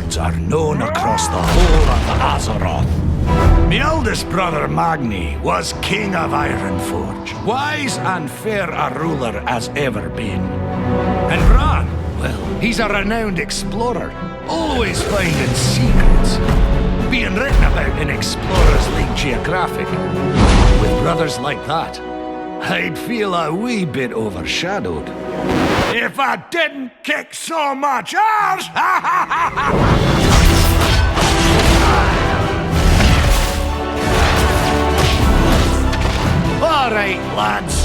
lords are known across the whole of Azeroth. My eldest brother Magni was king of Ironforge, wise and fair a ruler as ever been. And Bran, well, he's a renowned explorer, always finding secrets, being written about in Explorers League Geographic. With brothers like that, I'd feel a wee bit overshadowed. If I didn't kick so much ass! All right, lads.